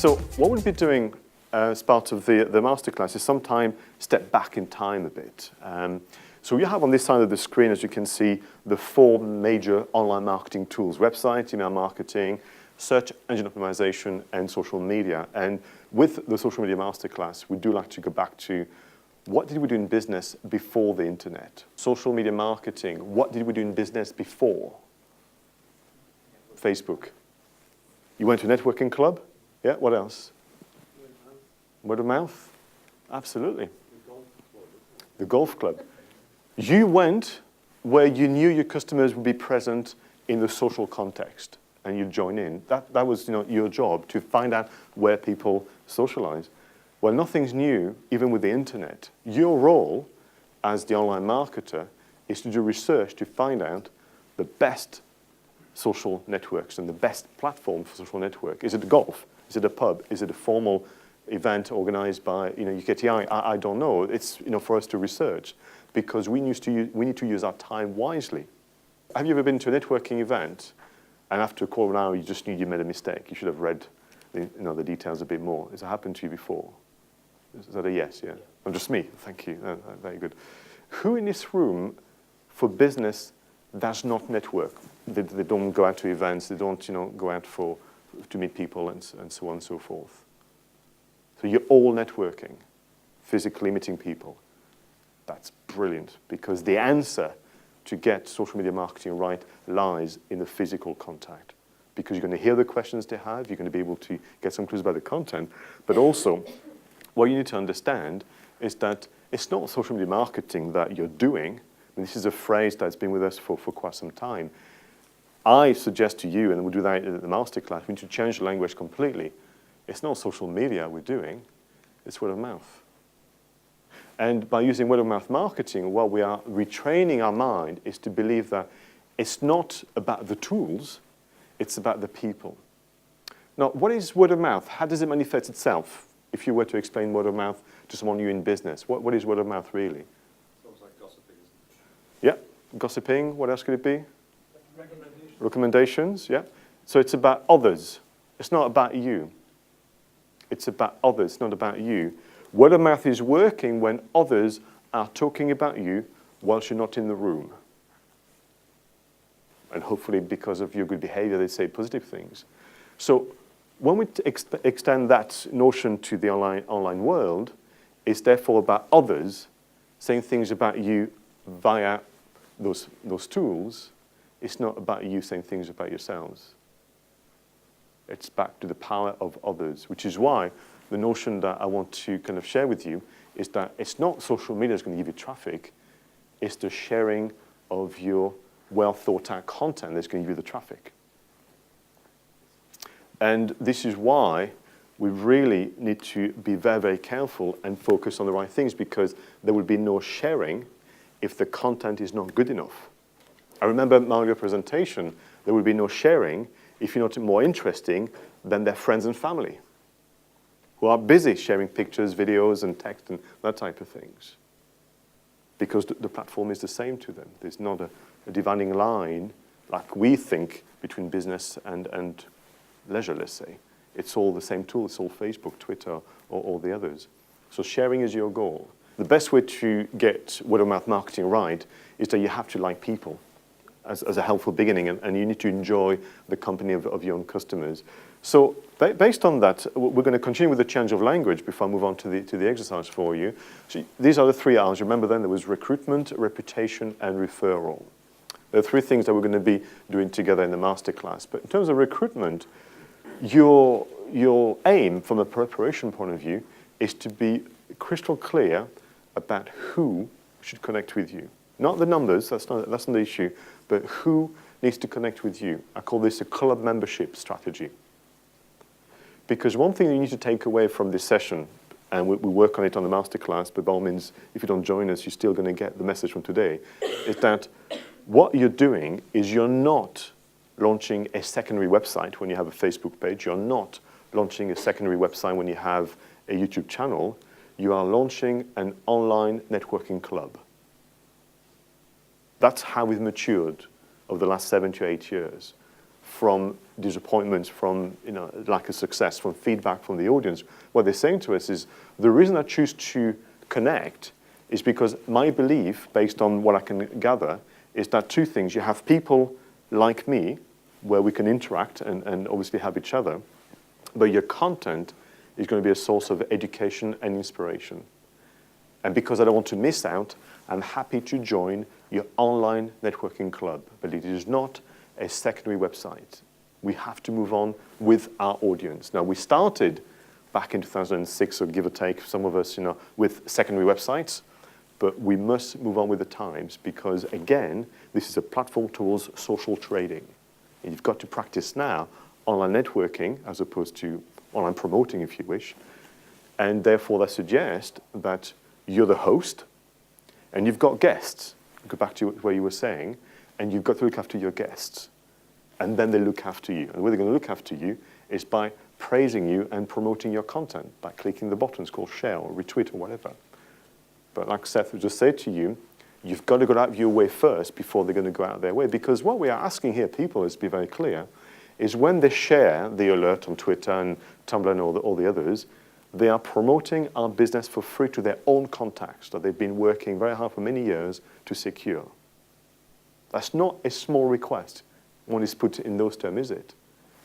So what we'll be doing as part of the masterclass is sometime step back in time a bit. So you have on this side of the screen, as you can see, the 4 major online marketing tools: website, email marketing, search engine optimization, and social media. And with the social media masterclass, we do like to go back to what did we do in business before the internet? Social media marketing, what did we do in business before? Facebook. You went to a networking club? Yeah, what else? Word of mouth? Absolutely. The golf club. You went where you knew your customers would be present in the social context, and you join in. That was your job, to find out where people socialize. Well, nothing's new, even with the internet. Your role as the online marketer is to do research to find out the best social networks and the best platform for social network. Is it golf? Is it a pub? Is it a formal event organized by UKTI? I don't know. It's for us to research, because we need to use our time wisely. Have you ever been to a networking event and after a quarter of an hour you just knew you made a mistake? You should have read the details a bit more. Has that happened to you before? Is that a yes? Yeah. Oh, just me. Thank you. Very good. Who in this room, for business, does not network? They don't go out to events. They don't go out to meet people and so on and so forth. So you're all networking, physically meeting people. That's brilliant, because the answer to get social media marketing right lies in the physical contact, because you're going to hear the questions they have, you're going to be able to get some clues about the content, but also what you need to understand is that it's not social media marketing that you're doing. And this is a phrase that's been with us for quite some time. I suggest to you, and we'll do that in the masterclass, we need to change the language completely. It's not social media we're doing, it's word of mouth. And by using word of mouth marketing, what we are retraining our mind is to believe that it's not about the tools, it's about the people. Now, what is word of mouth? How does it manifest itself? If you were to explain word of mouth to someone new in business, what is word of mouth really? Sounds like gossiping, isn't it? Yeah, gossiping. What else could it be? Recommendations, yeah. So it's about others. It's not about you. It's about others, not about you. Word of mouth is working when others are talking about you whilst you're not in the room. And hopefully because of your good behavior, they say positive things. So when we extend that notion to the online world, it's therefore about others saying things about you via those tools. It's not about you saying things about yourselves. It's back to the power of others, which is why the notion that I want to kind of share with you is that it's not social media that's going to give you traffic, it's the sharing of your well thought out content that's going to give you the traffic. And this is why we really need to be very, very careful and focus on the right things, because there will be no sharing if the content is not good enough. I remember my earlier presentation, there will be no sharing if you're not more interesting than their friends and family, who are busy sharing pictures, videos, and text, and that type of things. Because the platform is the same to them. There's not a dividing line like we think between business and leisure, let's say. It's all the same tool. It's all Facebook, Twitter, or all the others. So sharing is your goal. The best way to get word-of-mouth marketing right is that you have to like people as a helpful beginning, and you need to enjoy the company of your own customers. So based on that, we're going to continue with the change of language before I move on to the exercise for you. So these are the 3 R's. Remember then there was recruitment, reputation, and referral. There are 3 things that we're going to be doing together in the masterclass. But in terms of recruitment, your aim from a preparation point of view is to be crystal clear about who should connect with you. Not the numbers, that's not the issue, but who needs to connect with you. I call this a club membership strategy. Because one thing you need to take away from this session, and we work on it on the masterclass, but by all means, if you don't join us, you're still going to get the message from today, is that what you're doing is you're not launching a secondary website when you have a Facebook page. You're not launching a secondary website when you have a YouTube channel. You are launching an online networking club. That's how we've matured over the last 7 to 8 years. from disappointments, from lack of success, from feedback from the audience. What they're saying to us is, the reason I choose to connect is because my belief, based on what I can gather, is that two things. You have people like me, where we can interact and obviously have each other, but your content is going to be a source of education and inspiration. And because I don't want to miss out, I'm happy to join your online networking club. But it is not a secondary website. We have to move on with our audience. Now, we started back in 2006, or give or take, some of us, with secondary websites, but we must move on with the times because, again, this is a platform towards social trading. And you've got to practice now online networking as opposed to online promoting, if you wish. And therefore, that suggests that you're the host and you've got guests. Go back to where you were saying, and you've got to look after your guests. And then they look after you. And the way they're going to look after you is by praising you and promoting your content, by clicking the buttons called share or retweet or whatever. But like Seth would just say to you, you've got to go out of your way first before they're going to go out of their way. Because what we are asking here, people, is to be very clear, is when they share the alert on Twitter and Tumblr and all the others, they are promoting our business for free to their own contacts that they've been working very hard for many years to secure. That's not a small request when it's put in those terms, is it?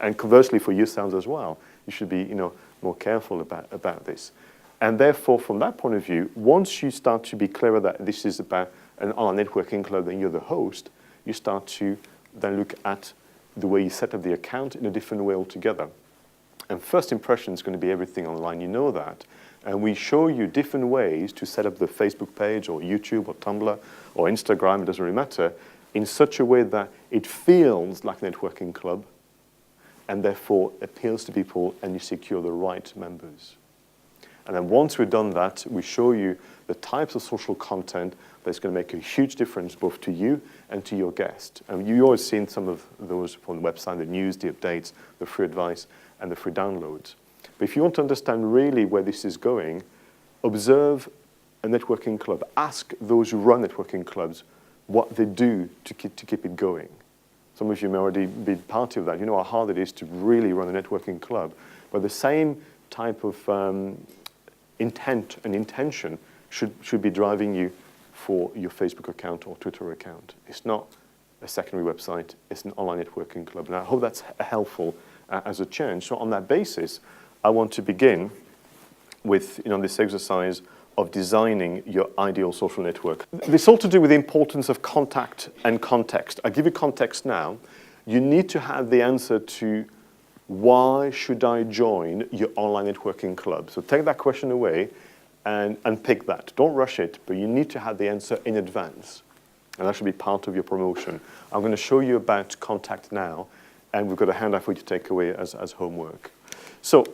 And conversely for yourselves as well, you should be more careful about this. And therefore, from that point of view, once you start to be clearer that this is about an online networking club and you're the host, you start to then look at the way you set up the account in a different way altogether. And first impression is going to be everything online, you know that. And we show you different ways to set up the Facebook page or YouTube or Tumblr or Instagram, it doesn't really matter, in such a way that it feels like a networking club and therefore appeals to people and you secure the right members. And then once we've done that, we show you the types of social content that's going to make a huge difference both to you and to your guest. And you've always seen some of those on the website, the news, the updates, the free advice, and the free downloads. But if you want to understand really where this is going, observe a networking club. Ask those who run networking clubs what they do to keep it going. Some of you may already be part of that. You know how hard it is to really run a networking club. But the same type of intent and intention should be driving you for your Facebook account or Twitter account. It's not a secondary website, it's an online networking club. And I hope that's helpful as a change. So on that basis, I want to begin with this exercise of designing your ideal social network. This all to do with the importance of contact and context. I'll give you context now. You need to have the answer to why should I join your online networking club? So take that question away and pick that. Don't rush it, but you need to have the answer in advance. And that should be part of your promotion. I'm going to show you about contact now, and we've got a handout for you to take away as homework. So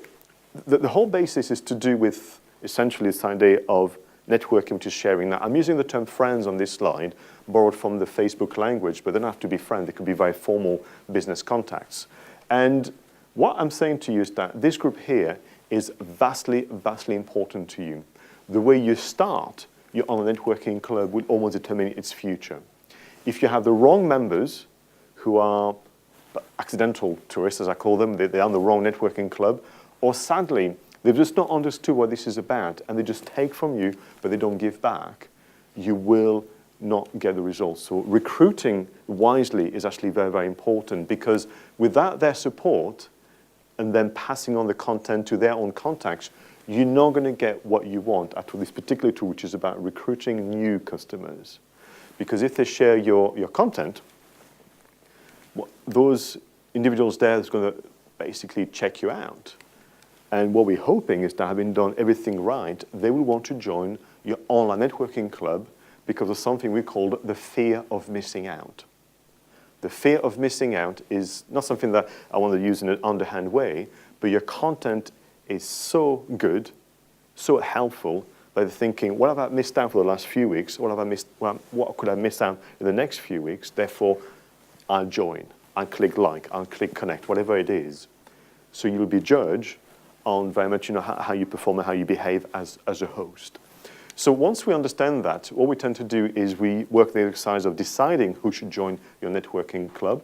the whole basis is to do with essentially this idea of networking, which is sharing. Now, I'm using the term friends on this slide, borrowed from the Facebook language, but they don't have to be friends. They could be very formal business contacts. And what I'm saying to you is that this group here is vastly, vastly important to you. The way you start your online networking club will almost determine its future. If you have the wrong members who are accidental tourists, as I call them, they are in the wrong networking club, or sadly, they've just not understood what this is about and they just take from you, but they don't give back, you will not get the results. So recruiting wisely is actually very, very important because without their support, and then passing on the content to their own contacts, you're not going to get what you want out of this particular tool, which is about recruiting new customers. Because if they share your content, those individuals there is going to basically check you out. And what we're hoping is that having done everything right, they will want to join your online networking club because of something we call the fear of missing out. The fear of missing out is not something that I want to use in an underhand way, but your content is so good, so helpful, that they're thinking, what have I missed out for the last few weeks? What could I miss out in the next few weeks? Therefore, I'll join. I'll click like, I'll click connect, whatever it is. So you'll be judged on very much how you perform and how you behave as a host. So once we understand that, what we tend to do is we work the exercise of deciding who should join your networking club.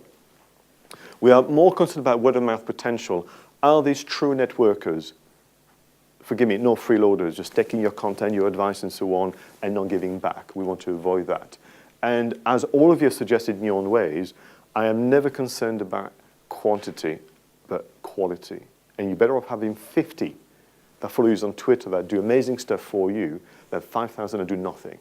We are more concerned about word of mouth potential. Are these true networkers? Forgive me, no freeloaders, just taking your content, your advice, and so on, and not giving back. We want to avoid that. And as all of you have suggested in your own ways, I am never concerned about quantity, but quality. And you're better off having 50 that follow you on Twitter that do amazing stuff for you than 5,000 that do nothing.